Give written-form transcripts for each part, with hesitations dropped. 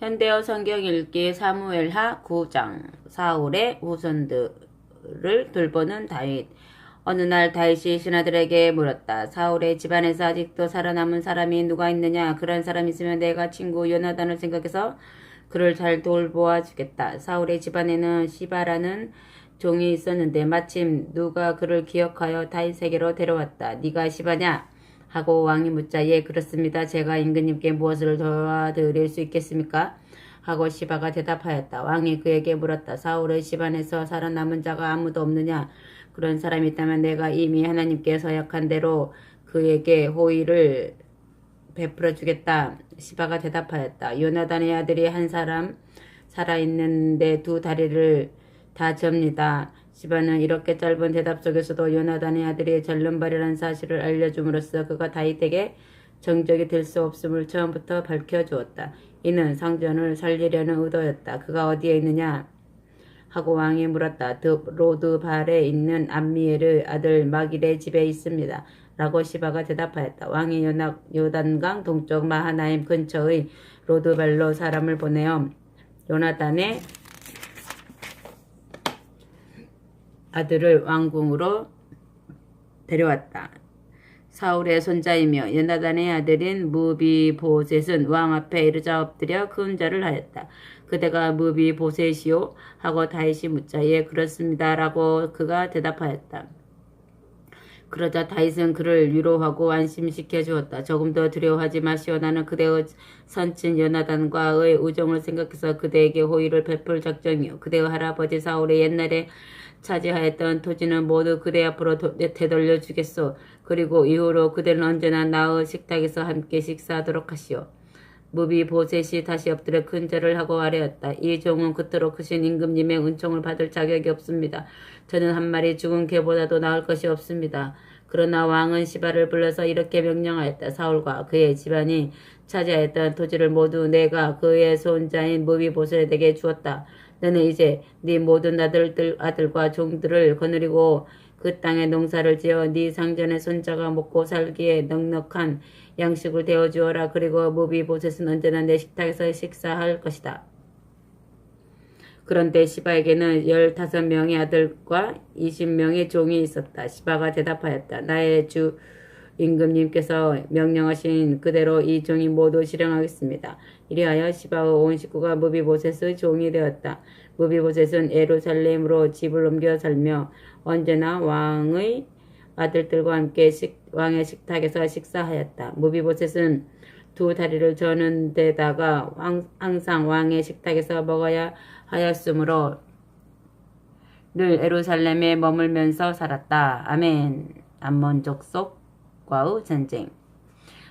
현대어 성경 읽기 사무엘하 9장. 사울의 후손들을 돌보는 다윗. 어느 날 다윗이 신하들에게 물었다. 사울의 집안에서 아직도 살아남은 사람이 누가 있느냐? 그런 사람 있으면 내가 친구 요나단을 생각해서 그를 잘 돌보아 주겠다. 사울의 집안에는 시바라는 종이 있었는데 마침 누가 그를 기억하여 다윗에게로 데려왔다. 네가 시바냐? 하고 왕이 묻자 예 그렇습니다. 제가 임금님께 무엇을 도와드릴 수 있겠습니까? 하고 시바가 대답하였다. 왕이 그에게 물었다. 사울의 집안에서 살아남은 자가 아무도 없느냐? 그런 사람이 있다면 내가 이미 하나님께 서약한 대로 그에게 호의를 베풀어 주겠다. 시바가 대답하였다. 요나단의 아들이 한 사람 살아있는데 두 다리를 다 접니다. 시바는 이렇게 짧은 대답 속에서도 요나단의 아들이 절름발이라는 사실을 알려줌으로써 그가 다윗에게 정적이 될 수 없음을 처음부터 밝혀주었다. 이는 상전을 살리려는 의도였다. 그가 어디에 있느냐? 하고 왕이 물었다. 로드발에 있는 암미엘의 아들 마길의 집에 있습니다. 라고 시바가 대답하였다. 왕이 요단강 동쪽 마하나임 근처의 로드발로 사람을 보내어 요나단의 아들을 왕궁으로 데려왔다. 사울의 손자이며 요나단의 아들인 무비보셋은 왕 앞에 이르자 엎드려 근절을 하였다. 그대가 무비보셋이요? 하고 다윗이 묻자 예 그렇습니다. 라고 그가 대답하였다. 그러자 다윗은 그를 위로하고 안심시켜 주었다. 조금 더 두려워하지 마시오. 나는 그대의 선친 요나단과의 우정을 생각해서 그대에게 호의를 베풀 작정이요. 그대의 할아버지 사울의 옛날에 차지하였던 토지는 모두 그대 앞으로 되돌려 주겠소. 그리고 이후로 그대는 언제나 나의 식탁에서 함께 식사하도록 하시오. 무비보셋이 다시 엎드려 근절을 하고 아뢰었다. 이 종은 그토록 크신 임금님의 은총을 받을 자격이 없습니다. 저는 한 마리 죽은 개보다도 나을 것이 없습니다. 그러나 왕은 시바를 불러서 이렇게 명령하였다. 사울과 그의 집안이 차지하였던 토지를 모두 내가 그의 손자인 무비보셋에게 주었다. 너는 이제 네 모든 아들과 종들을 거느리고 그 땅에 농사를 지어 네 상전의 손자가 먹고 살기에 넉넉한 양식을 데워주어라. 그리고 무비보셋은 언제나 내 식탁에서 식사할 것이다. 그런데 시바에게는 15명의 아들과 20명의 종이 있었다. 시바가 대답하였다. 나의 주 임금님께서 명령하신 그대로 이 종이 모두 실행하겠습니다. 이리하여 시바의 온 식구가 무비보셋의 종이 되었다. 무비보셋은 예루살렘으로 집을 옮겨 살며 언제나 왕의 아들들과 함께 왕의 식탁에서 식사하였다. 무비보셋은 두 다리를 저는 데다가 항상 왕의 식탁에서 먹어야 하였으므로 늘 예루살렘에 머물면서 살았다. 아멘. 암몬 족속과의 전쟁.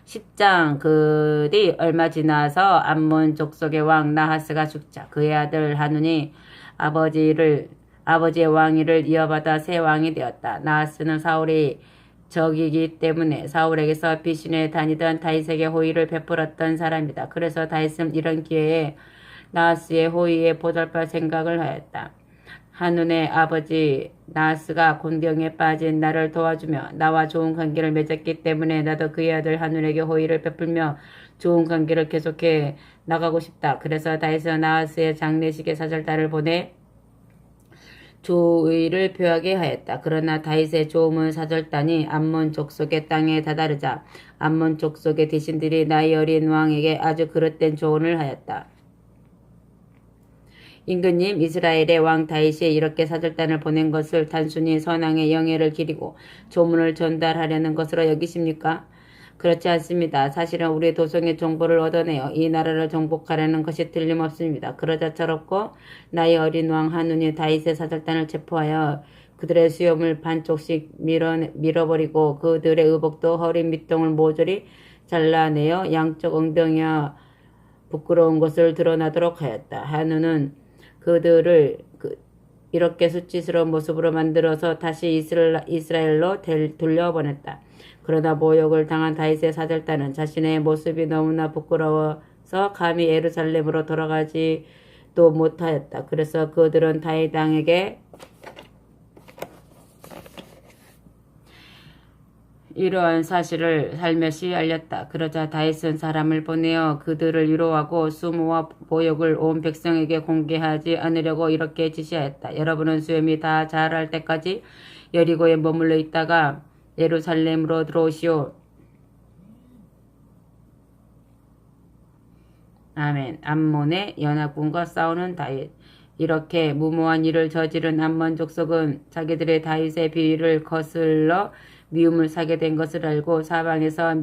10장. 그뒤 얼마 지나서 암몬 족속의 왕 나하스가 죽자 그의 아들 하눈이 아버지의 왕위를 이어받아 새 왕이 되었다. 나하스는 사울이 적이기 때문에 사울에게서 피신에 다니던 다윗에게 호의를 베풀었던 사람이다. 그래서 다윗은 이런 기회에 나하스의 호의에 보답할 생각을 하였다. 하눈의 아버지 나하스가 곤경에 빠진 나를 도와주며 나와 좋은 관계를 맺었기 때문에 나도 그의 아들 하눈에게 호의를 베풀며 좋은 관계를 계속해 나가고 싶다. 그래서 다윗은 나하스의 장례식에 사절단을 보내 조의를 표하게 하였다. 그러나 다윗의 조문 사절단이 암몬 족속의 땅에 다다르자 암몬 족속의 대신들이 나이 어린 왕에게 아주 그릇된 조언을 하였다. 임금님, 이스라엘의 왕 다윗이 이렇게 사절단을 보낸 것을 단순히 선왕의 영예를 기리고 조문을 전달하려는 것으로 여기십니까? 그렇지 않습니다. 사실은 우리 도성의 정보를 얻어내어 이 나라를 정복하려는 것이 틀림없습니다. 그러자 철없고 나이 어린 왕 하눈이 다윗의 사절단을 체포하여 그들의 수염을 반쪽씩 밀어버리고 그들의 의복도 허리 밑동을 모조리 잘라내어 양쪽 엉덩이와 부끄러운 것을 드러나도록 하였다. 하눈은 그들을 이렇게 수치스러운 모습으로 만들어서 다시 이스라엘로 돌려보냈다. 그러나 모욕을 당한 다윗의 사절단은 자신의 모습이 너무나 부끄러워서 감히 예루살렘으로 돌아가지도 못하였다. 그래서 그들은 다윗 왕에게 이러한 사실을 살며시 알렸다. 그러자 다윗은 사람을 보내어 그들을 위로하고 수모와 보역을 온 백성에게 공개하지 않으려고 이렇게 지시하였다. 여러분은 수염이 다 자랄 때까지 여리고에 머물러 있다가 예루살렘으로 들어오시오. 아멘. 암몬의 연합군과 싸우는 다윗. 이렇게 무모한 일을 저지른 암몬 족속은 자기들의 다윗의 비위를 거슬러 미움을 사게 된 것을 알고 사방에서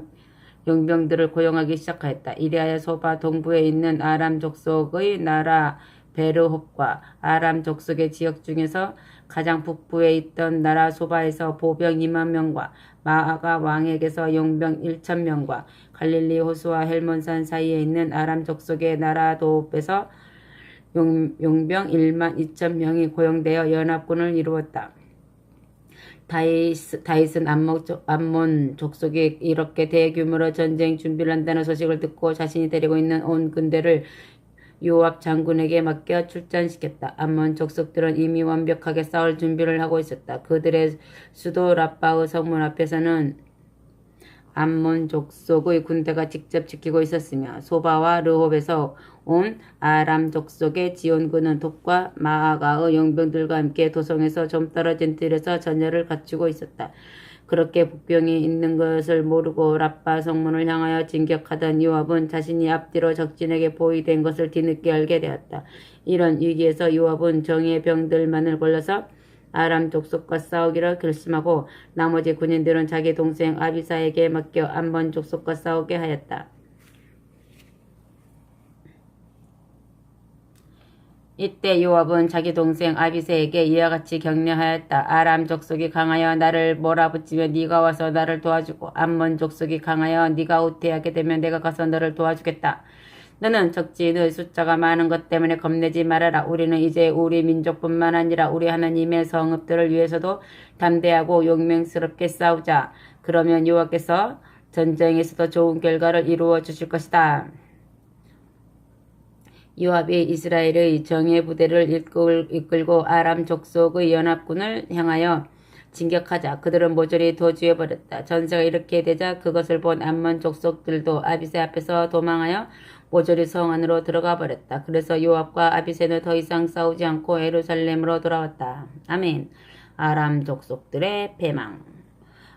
용병들을 고용하기 시작하였다. 이리하여 소바 동부에 있는 아람 족속의 나라 베르홉과 아람 족속의 지역 중에서 가장 북부에 있던 나라 소바에서 보병 2만 명과 마아가 왕에게서 용병 1천 명과 갈릴리 호수와 헬몬산 사이에 있는 아람 족속의 나라 도읍에서 용병 1만 2천 명이 고용되어 연합군을 이루었다. 다윗은 암몬 족속이 이렇게 대규모로 전쟁 준비를 한다는 소식을 듣고 자신이 데리고 있는 온 군대를 요압 장군에게 맡겨 출전시켰다. 암몬 족속들은 이미 완벽하게 싸울 준비를 하고 있었다. 그들의 수도 라빠의 성문 앞에서는 암몬 족속의 군대가 직접 지키고 있었으며 소바와 르홉에서 온 아람 족속의 지원군은 톱과 마아가의 용병들과 함께 도성에서 좀 떨어진 뜰에서 전열을 갖추고 있었다. 그렇게 복병이 있는 것을 모르고 라빠 성문을 향하여 진격하던 요압은 자신이 앞뒤로 적진에게 포위된 것을 뒤늦게 알게 되었다. 이런 위기에서 요압은 정예의 병들만을 골라서 아람 족속과 싸우기로 결심하고 나머지 군인들은 자기 동생 아비사에게 맡겨 암몬 족속과 싸우게 하였다. 이때 요압은 자기 동생 아비새에게 이와 같이 격려하였다. 아람 족속이 강하여 나를 몰아붙이면 네가 와서 나를 도와주고 암몬 족속이 강하여 네가 후퇴하게 되면 내가 가서 너를 도와주겠다. 너는 적진의 숫자가 많은 것 때문에 겁내지 말아라. 우리는 이제 우리 민족뿐만 아니라 우리 하나님의 성읍들을 위해서도 담대하고 용맹스럽게 싸우자. 그러면 여호와께서 전쟁에서도 좋은 결과를 이루어 주실 것이다. 요압이 이스라엘의 정예 부대를 이끌고 아람 족속의 연합군을 향하여 진격하자 그들은 모조리 도주해버렸다. 전세가 이렇게 되자 그것을 본 암몬 족속들도 아비새 앞에서 도망하여 모조리 성 안으로 들어가 버렸다. 그래서 요압과 아비새는 더 이상 싸우지 않고 예루살렘으로 돌아왔다. 아멘. 아람 족속들의 패망.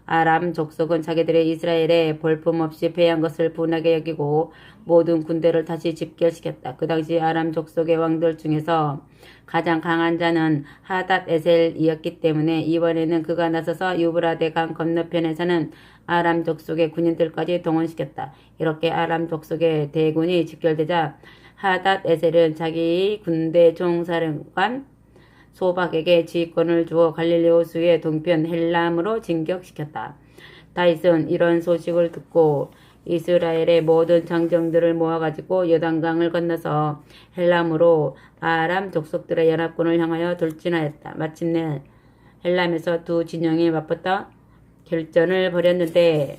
아람 족속은 자기들의 이스라엘에 볼품없이 패한 것을 분하게 여기고 모든 군대를 다시 집결시켰다. 그 당시 아람 족속의 왕들 중에서 가장 강한 자는 하닷 에셀이었기 때문에 이번에는 그가 나서서 유브라데 강 건너편에서는 아람 족속의 군인들까지 동원시켰다. 이렇게 아람 족속의 대군이 집결되자 하닷 에셀은 자기 군대 총사령관 소박에게 지휘권을 주어 갈릴리 호수의 동편 헬람으로 진격시켰다. 다윗은 이런 소식을 듣고 이스라엘의 모든 장정들을 모아가지고 요단강을 건너서 헬람으로 아람 족속들의 연합군을 향하여 돌진하였다. 마침내 헬람에서 두 진영이 맞붙어 결전을 벌였는데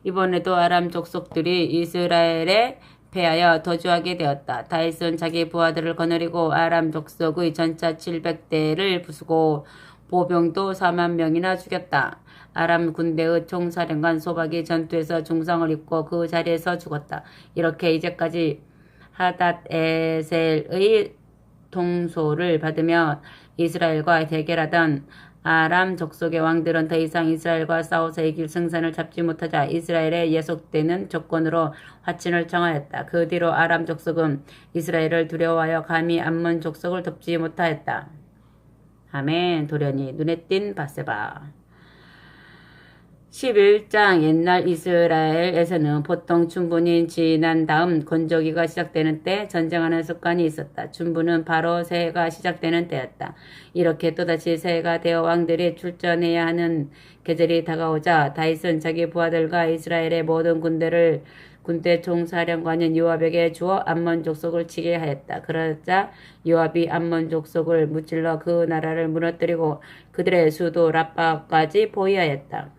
이번에도 아람 족속들이 이스라엘에 패하여 도주하게 되었다. 다윗은 자기 부하들을 거느리고 아람 족속의 전차 700대를 부수고 보병도 4만 명이나 죽였다. 아람 군대의 총사령관 소박이 전투에서 중상을 입고 그 자리에서 죽었다. 이렇게 이제까지 하닷 에셀의 통소를 받으며 이스라엘과 대결하던 아람 족속의 왕들은 더 이상 이스라엘과 싸워서 이길 승산을 잡지 못하자 이스라엘에 예속되는 조건으로 화친을 청하였다. 그 뒤로 아람 족속은 이스라엘을 두려워하여 감히 암몬 족속을 돕지 못하였다. 아멘. 돌연히 눈에 띈 바세바. 11장. 옛날 이스라엘에서는 보통 춘분이 지난 다음 건조기가 시작되는 때 전쟁하는 습관이 있었다. 춘분은 바로 새해가 시작되는 때였다. 이렇게 또다시 새해가 되어 왕들이 출전해야 하는 계절이 다가오자 다윗은 자기 부하들과 이스라엘의 모든 군대 총사령관인 요압에게 주어 암몬 족속을 치게 하였다. 그러자 요압이 암몬 족속을 무찔러 그 나라를 무너뜨리고 그들의 수도 라빠까지 포위하였다.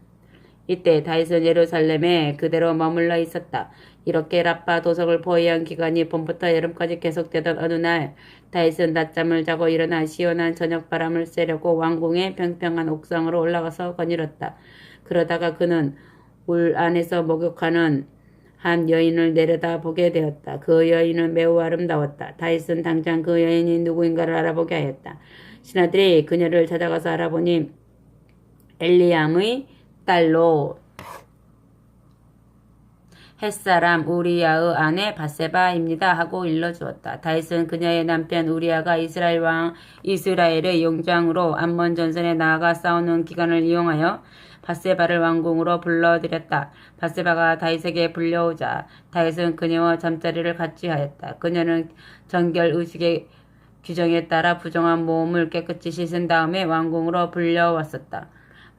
이때 다윗은 예루살렘에 그대로 머물러 있었다. 이렇게 라빠 도성을 포위한 기간이 봄부터 여름까지 계속되던 어느 날 다윗은 낮잠을 자고 일어나 시원한 저녁바람을 쐬려고 왕궁의 평평한 옥상으로 올라가서 거닐었다. 그러다가 그는 울 안에서 목욕하는 한 여인을 내려다보게 되었다. 그 여인은 매우 아름다웠다. 다윗은 당장 그 여인이 누구인가를 알아보게 하였다. 신하들이 그녀를 찾아가서 알아보니 엘리암의 딸로 햇사람 우리야의 아내 바세바입니다 하고 일러주었다. 다윗은 그녀의 남편 우리야가 이스라엘의 용장으로 암몬 전선에 나아가 싸우는 기간을 이용하여 바세바를 왕궁으로 불러들였다. 바세바가 다윗에게 불려오자 다윗은 그녀와 잠자리를 같이 하였다. 그녀는 정결의식의 규정에 따라 부정한 몸을 깨끗이 씻은 다음에 왕궁으로 불려왔었다.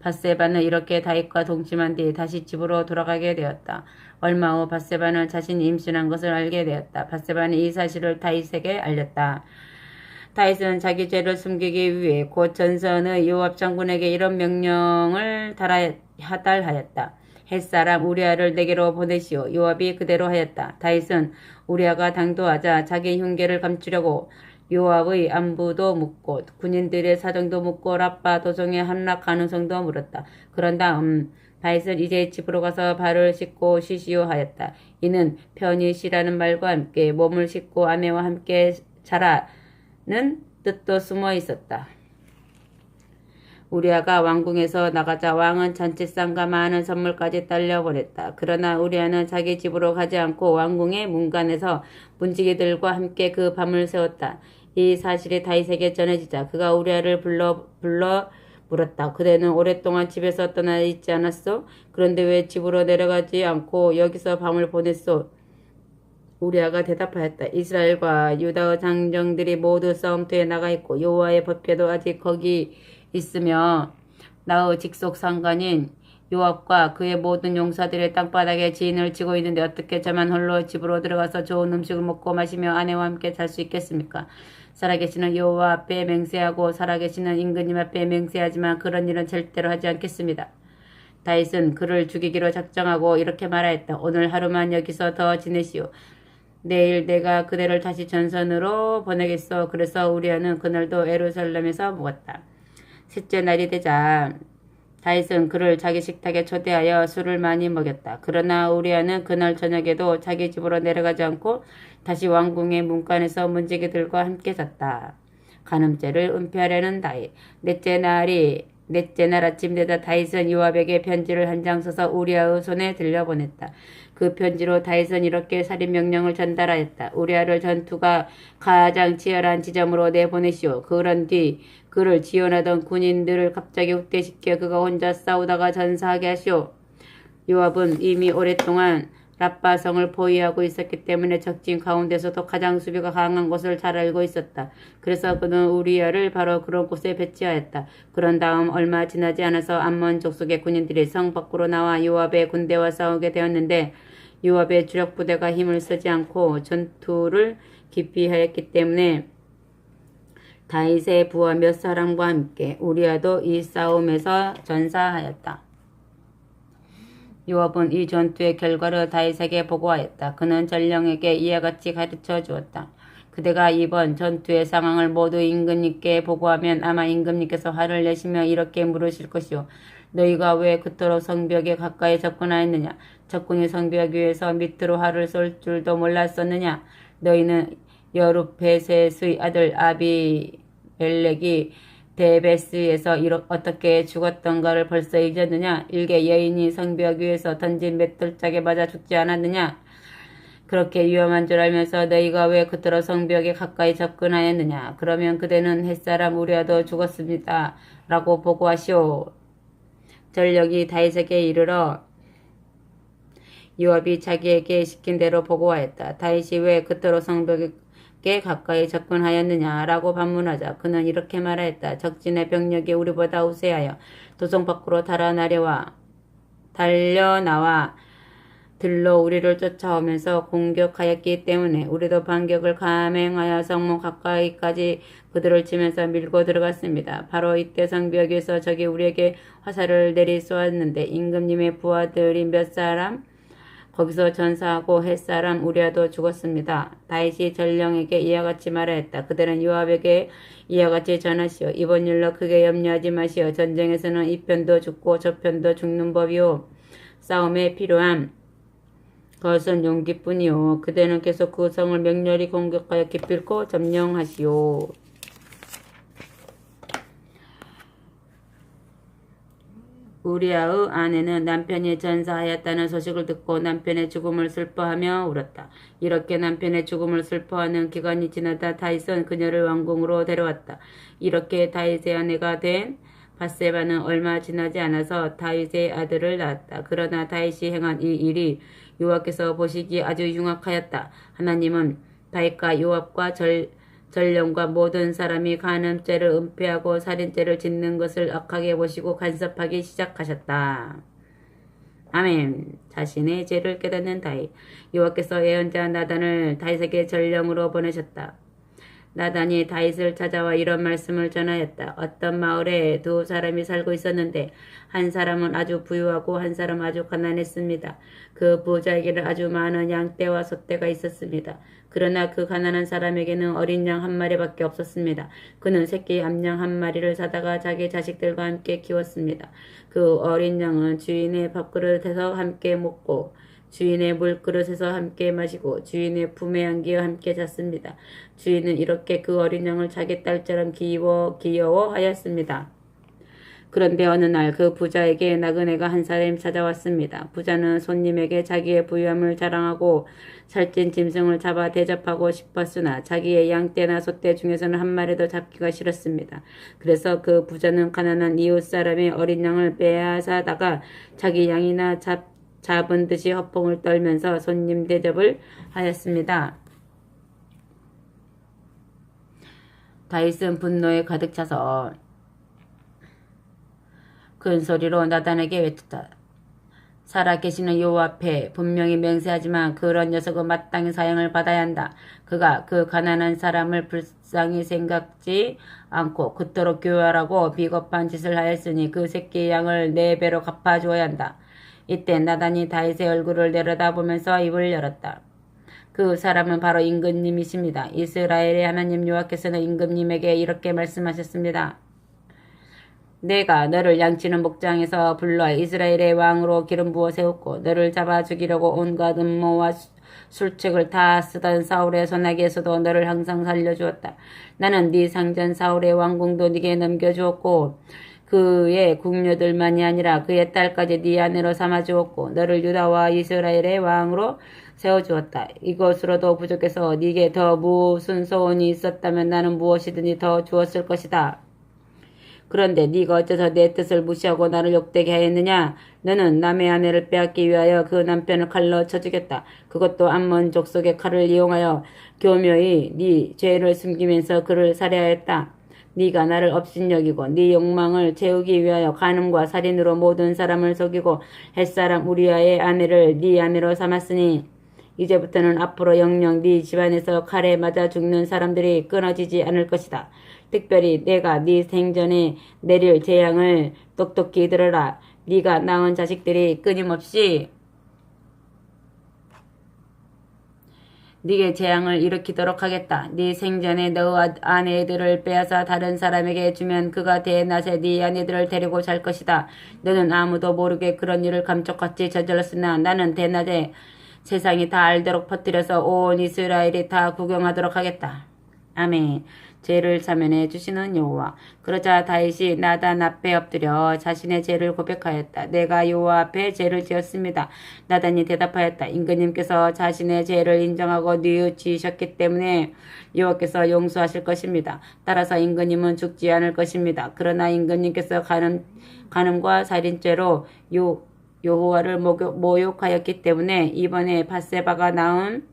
바세바는 이렇게 다윗과 동침한 뒤 다시 집으로 돌아가게 되었다. 얼마 후 바세바는 자신이 임신한 것을 알게 되었다. 바세바는 이 사실을 다윗에게 알렸다. 다윗은 자기 죄를 숨기기 위해 곧 전선의 요압 장군에게 이런 명령을 하달하였다. 햇사람 우리아를 내게로 보내시오. 요압이 그대로 하였다. 다윗은 우리아가 당도하자 자기 흉계를 감추려고 요압의 안부도 묻고 군인들의 사정도 묻고 라빠 도성의 함락 가능성도 물었다. 그런 다음 다윗은 이제 집으로 가서 발을 씻고 쉬시오 하였다. 이는 편히 쉬라는 말과 함께 몸을 씻고 아내와 함께 자라는 뜻도 숨어 있었다. 우리아가 왕궁에서 나가자 왕은 잔치상과 많은 선물까지 딸려보냈다. 그러나 우리아는 자기 집으로 가지 않고 왕궁의 문간에서 문지기들과 함께 그 밤을 새웠다. 이 사실이 다윗에게 전해지자 그가 우리아를 불러 물었다. 그대는 오랫동안 집에서 떠나 있지 않았소? 그런데 왜 집으로 내려가지 않고 여기서 밤을 보냈소? 우리아가 대답하였다. 이스라엘과 유다의 장정들이 모두 싸움터에 나가 있고 여호와의 법궤도 아직 거기 있으며 나의 직속 상관인 요압과 그의 모든 용사들의 땅바닥에 지인을 치고 있는데 어떻게 저만 홀로 집으로 들어가서 좋은 음식을 먹고 마시며 아내와 함께 살 수 있겠습니까? 살아계시는 여호와 앞에 맹세하고 살아계시는 임금님 앞에 맹세하지만 그런 일은 절대로 하지 않겠습니다. 다윗은 그를 죽이기로 작정하고 이렇게 말하였다. 오늘 하루만 여기서 더 지내시오. 내일 내가 그대를 다시 전선으로 보내겠소. 그래서 우리아는 그날도 예루살렘에서 묵었다. 셋째 날이 되자 다윗은 그를 자기 식탁에 초대하여 술을 많이 먹였다. 그러나 우리아는 그날 저녁에도 자기 집으로 내려가지 않고 다시 왕궁의 문간에서 문지기들과 함께 잤다. 간음죄를 은폐하려는 다윗. 넷째 날 아침 되자 다윗은 요압에게 편지를 한 장 써서 우리아의 손에 들려보냈다. 그 편지로 다윗은 이렇게 살인 명령을 전달하였다. 우리아를 전투가 가장 치열한 지점으로 내보내시오. 그런 뒤 그를 지원하던 군인들을 갑자기 흑대시켜 그가 혼자 싸우다가 전사하게 하시오. 요압은 이미 오랫동안 라빠성을 포위하고 있었기 때문에 적진 가운데서도 가장 수비가 강한 곳을 잘 알고 있었다. 그래서 그는 우리아를 바로 그런 곳에 배치하였다. 그런 다음 얼마 지나지 않아서 암몬 족속의 군인들이 성 밖으로 나와 요압의 군대와 싸우게 되었는데 요압의 주력 부대가 힘을 쓰지 않고 전투를 기피하였기 때문에 다윗의 부하 몇 사람과 함께 우리아도 이 싸움에서 전사하였다. 요압은 이 전투의 결과를 다윗에게 보고하였다. 그는 전령에게 이와 같이 가르쳐 주었다. 그대가 이번 전투의 상황을 모두 임금님께 보고하면 아마 임금님께서 화를 내시며 이렇게 물으실 것이오. 너희가 왜 그토록 성벽에 가까이 접근하였느냐? 적군이 성벽 위에서 밑으로 활을 쏠 줄도 몰랐었느냐? 너희는 여룹베셋의 아들 아비멜렉이 데베스에서 어떻게 죽었던가를 벌써 잊었느냐? 일개 여인이 성벽 위에서 던진 맷돌짝에 맞아 죽지 않았느냐? 그렇게 위험한 줄 알면서 너희가 왜 그토록 성벽에 가까이 접근하였느냐? 그러면 그대는 햇사람 우리아도 죽었습니다. 라고 보고하시오. 전령이 다윗에게 이르러 요압이 자기에게 시킨 대로 보고하였다. 다윗이 왜 그토록 성벽에 가까이 접근하였느냐 라고 반문하자 그는 이렇게 말하였다. 적진의 병력이 우리보다 우세하여 도성 밖으로 달려나와 들로 우리를 쫓아오면서 공격하였기 때문에 우리도 반격을 감행하여 성문 가까이까지 그들을 치면서 밀고 들어갔습니다. 바로 이때 성벽에서 적이 우리에게 화살을 내리쏘았는데 임금님의 부하들이 몇 사람 거기서 전사하고 햇사람 우리아도 죽었습니다. 다윗이 전령에게 이와 같이 말하였다. 그들은 요압에게 이와 같이 전하시오. 이번 일로 크게 염려하지 마시오. 전쟁에서는 이 편도 죽고 저 편도 죽는 법이오. 싸움에 필요한 그것은 용기뿐이요. 그대는 계속 그 성을 맹렬히 공격하여 기필코 점령하시오. 우리아의 아내는 남편이 전사하였다는 소식을 듣고 남편의 죽음을 슬퍼하며 울었다. 이렇게 남편의 죽음을 슬퍼하는 기간이 지나다 다윗은 그녀를 왕궁으로 데려왔다. 이렇게 다윗의 아내가 된 밧세바는 얼마 지나지 않아서 다윗의 아들을 낳았다. 그러나 다윗이 행한 이 일이 여호와께서 보시기에 아주 흉악하였다. 하나님은 다윗과 요압과 전령과 모든 사람이 간음죄를 은폐하고 살인죄를 짓는 것을 악하게 보시고 간섭하기 시작하셨다. 아멘. 자신의 죄를 깨닫는 다윗. 여호와께서 예언자 나단을 다윗에게 전령으로 보내셨다. 나단이 다윗을 찾아와 이런 말씀을 전하였다. 어떤 마을에 두 사람이 살고 있었는데 한 사람은 아주 부유하고 한 사람은 아주 가난했습니다. 그 부자에게는 아주 많은 양떼와 소떼가 있었습니다. 그러나 그 가난한 사람에게는 어린 양 한 마리밖에 없었습니다. 그는 새끼 암양 한 마리를 사다가 자기 자식들과 함께 키웠습니다. 그 어린 양은 주인의 밥그릇에서 함께 먹고 주인의 물그릇에서 함께 마시고 주인의 품에 안기어 함께 잤습니다. 주인은 이렇게 그 어린 양을 자기 딸처럼 귀여워하였습니다. 그런데 어느 날 그 부자에게 나그네가 한 사람이 찾아왔습니다. 부자는 손님에게 자기의 부유함을 자랑하고 살찐 짐승을 잡아 대접하고 싶었으나 자기의 양떼나 소떼 중에서는 한 마리도 잡기가 싫었습니다. 그래서 그 부자는 가난한 이웃 사람의 어린 양을 빼앗아다가 자기 양이나 잡은 듯이 허풍을 떨면서 손님 대접을 하였습니다. 다윗은 분노에 가득 차서 큰 소리로 나단에게 외쳤다. 살아계시는 여호와 앞에 분명히 맹세하지만 그런 녀석은 마땅히 사형을 받아야 한다. 그가 그 가난한 사람을 불쌍히 생각지 않고 그토록 교활하고 비겁한 짓을 하였으니 그 새끼 양을 4배로 갚아주어야 한다. 이때 나단이 다윗의 얼굴을 내려다보면서 입을 열었다. 그 사람은 바로 임금님이십니다. 이스라엘의 하나님 여호와께서는 임금님에게 이렇게 말씀하셨습니다. 내가 너를 양치는 목장에서 불러 이스라엘의 왕으로 기름 부어 세웠고 너를 잡아 죽이려고 온갖 음모와 술책을 다 쓰던 사울의 손아귀에서도 너를 항상 살려주었다. 나는 네 상전 사울의 왕궁도 네게 넘겨주었고 그의 궁녀들만이 아니라 그의 딸까지 네 아내로 삼아주었고 너를 유다와 이스라엘의 왕으로 세워주었다. 이것으로도 부족해서 네게 더 무슨 소원이 있었다면 나는 무엇이든지 더 주었을 것이다. 그런데 네가 어째서 내 뜻을 무시하고 나를 욕되게 하였느냐? 너는 남의 아내를 빼앗기 위하여 그 남편을 칼로 쳐 죽였다. 그것도 암몬 족속의 칼을 이용하여 교묘히 네 죄를 숨기면서 그를 살해하였다. 네가 나를 업신여기고 네 욕망을 채우기 위하여 간음과 살인으로 모든 사람을 속이고 햇사람 우리아의 아내를 네 아내로 삼았으니 이제부터는 앞으로 영영 네 집안에서 칼에 맞아 죽는 사람들이 끊어지지 않을 것이다. 특별히 내가 네 생전에 내릴 재앙을 똑똑히 들으라. 네가 낳은 자식들이 끊임없이 네게 재앙을 일으키도록 하겠다. 네 생전에 너 아내들을 빼앗아 다른 사람에게 주면 그가 대낮에 네 아내들을 데리고 잘 것이다. 너는 아무도 모르게 그런 일을 감쪽같이 저질렀으나 나는 대낮에 세상이 다 알도록 퍼뜨려서 온 이스라엘이 다 구경하도록 하겠다. 아멘. 죄를 사면해 주시는 여호와. 그러자 다윗이 나단 앞에 엎드려 자신의 죄를 고백하였다. 내가 여호와 앞에 죄를 지었습니다. 나단이 대답하였다. 임금님께서 자신의 죄를 인정하고 뉘우치셨기 때문에 여호와께서 용서하실 것입니다. 따라서 임금님은 죽지 않을 것입니다. 그러나 임금님께서 간음과 살인죄로 여호와를 모욕하였기 때문에 이번에 밧세바가 낳은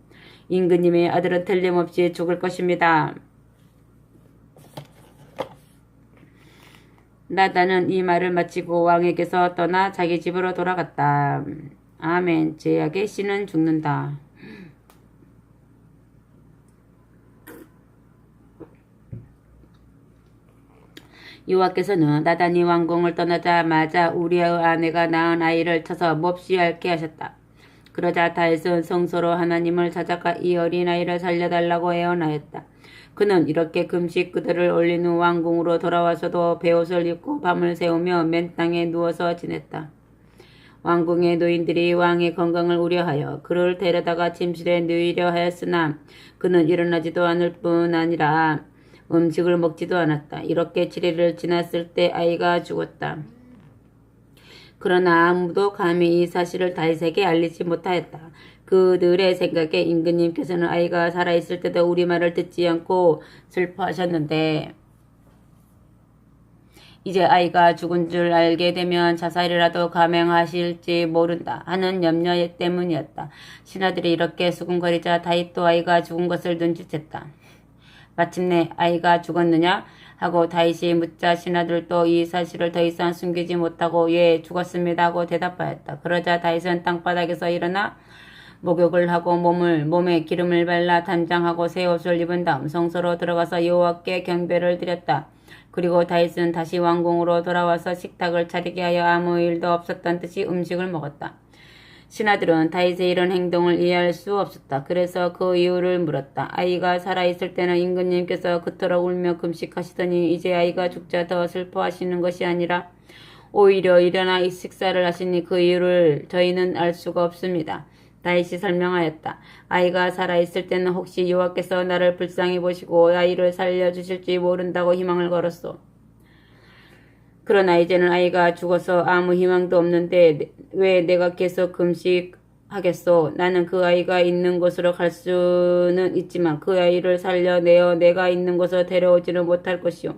임금님의 아들은 틀림없이 죽을 것입니다. 나단은 이 말을 마치고 왕에게서 떠나 자기 집으로 돌아갔다. 아멘. 죄악의 씨는 죽는다. 여호와께서는 나단이 왕궁을 떠나자마자 우리의 아내가 낳은 아이를 쳐서 몹시 앓게 하셨다. 그러자 다윗은 성소로 하나님을 찾아가 이 어린아이를 살려달라고 애원하였다. 그는 이렇게 금식 그들을 올린 후 왕궁으로 돌아와서도 베옷을 입고 밤을 새우며 맨 땅에 누워서 지냈다. 왕궁의 노인들이 왕의 건강을 우려하여 그를 데려다가 침실에 누이려 하였으나 그는 일어나지도 않을 뿐 아니라 음식을 먹지도 않았다. 이렇게 7일을 지났을 때 아이가 죽었다. 그러나 아무도 감히 이 사실을 다윗에게 알리지 못하였다. 그들의 생각에 임금님께서는 아이가 살아있을 때도 우리 말을 듣지 않고 슬퍼하셨는데 이제 아이가 죽은 줄 알게 되면 자살이라도 감행하실지 모른다 하는 염려 때문이었다. 신하들이 이렇게 수군거리자 다윗도 아이가 죽은 것을 눈치챘다. 마침내 아이가 죽었느냐 하고 다윗이 묻자 신하들도 이 사실을 더 이상 숨기지 못하고 예 죽었습니다 하고 대답하였다. 그러자 다윗은 땅바닥에서 일어나 목욕을 하고 몸에 기름을 발라 단장하고 새 옷을 입은 다음 성소로 들어가서 여호와께 경배를 드렸다. 그리고 다윗은 다시 왕궁으로 돌아와서 식탁을 차리게 하여 아무 일도 없었던 듯이 음식을 먹었다. 신하들은 다윗의 이런 행동을 이해할 수 없었다. 그래서 그 이유를 물었다. 아이가 살아있을 때는 임금님께서 그토록 울며 금식하시더니 이제 아이가 죽자 더 슬퍼하시는 것이 아니라 오히려 일어나 식사를 하시니 그 이유를 저희는 알 수가 없습니다. 다윗이 설명하였다. 아이가 살아있을 때는 혹시 여호와께서 나를 불쌍히 보시고 아이를 살려주실지 모른다고 희망을 걸었소. 그러나 이제는 아이가 죽어서 아무 희망도 없는데 왜 내가 계속 금식하겠소? 나는 그 아이가 있는 곳으로 갈 수는 있지만 그 아이를 살려내어 내가 있는 곳으로 데려오지는 못할 것이오.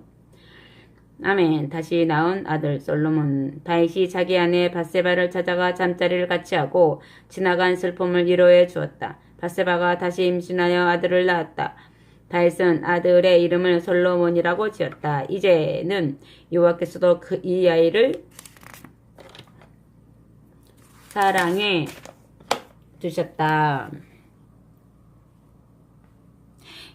아멘. 다시 낳은 아들 솔로몬. 다윗이 자기 아내 밧세바를 찾아가 잠자리를 같이 하고 지나간 슬픔을 위로해 주었다. 밧세바가 다시 임신하여 아들을 낳았다. 다윗은 아들의 이름을 솔로몬이라고 지었다. 이제는 여호와께서도 이 아이를 사랑해 주셨다.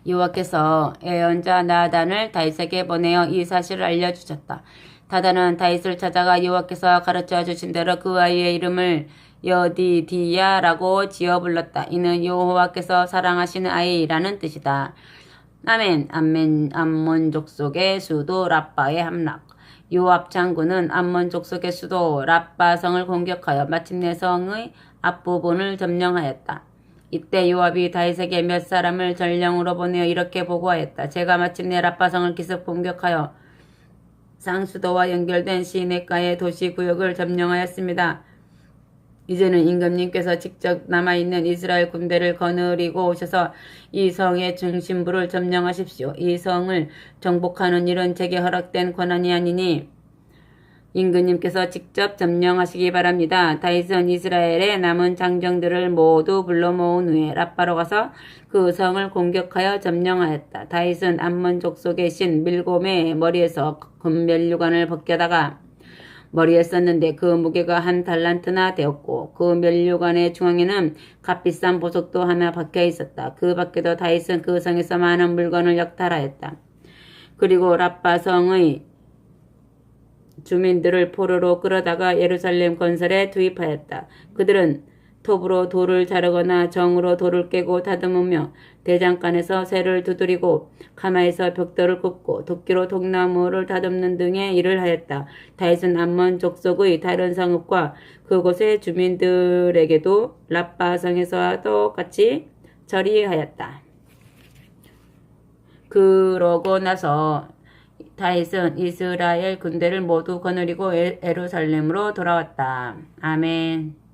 여호와께서 예언자 나단을 다윗에게 보내어 이 사실을 알려주셨다. 나단은 다윗을 찾아가 여호와께서 가르쳐 주신 대로 그 아이의 이름을 여디디야라고 지어 불렀다. 이는 여호와께서 사랑하시는 아이라는 뜻이다. 아멘. 암몬 족속의 수도 라빠의 함락. 요압 장군은 암몬 족속의 수도 라빠성을 공격하여 마침내 성의 앞부분을 점령하였다. 이때 요압이 다윗에게 몇 사람을 전령으로 보내어 이렇게 보고하였다. 제가 마침내 라빠성을 기습 공격하여 상수도와 연결된 시내가의 도시구역을 점령하였습니다. 이제는 임금님께서 직접 남아있는 이스라엘 군대를 거느리고 오셔서 이 성의 중심부를 점령하십시오. 이 성을 정복하는 일은 제게 허락된 권한이 아니니 임금님께서 직접 점령하시기 바랍니다. 다윗은 이스라엘의 남은 장정들을 모두 불러 모은 후에 라빠로 가서 그 성을 공격하여 점령하였다. 다윗은 암몬 족속의 신 밀곰의 머리에서 금면류관을 벗겨다가 머리에 썼는데 그 무게가 한 달란트나 되었고 그 면류관의 중앙에는 값비싼 보석도 하나 박혀 있었다. 그 밖에도 다윗은 그 성에서 많은 물건을 약탈하였다. 그리고 라빠 성의 주민들을 포로로 끌어다가 예루살렘 건설에 투입하였다. 그들은 톱으로 돌을 자르거나 정으로 돌을 깨고 다듬으며 대장간에서 새를 두드리고 가마에서 벽돌을 굽고 도끼로 통나무를 다듬는 등의 일을 하였다. 다윗은 암몬 족속의 다른 성읍과 그곳의 주민들에게도 라빠 성에서와 똑같이 처리하였다. 그러고 나서 다윗은 이스라엘 군대를 모두 거느리고 예루살렘으로 돌아왔다. 아멘.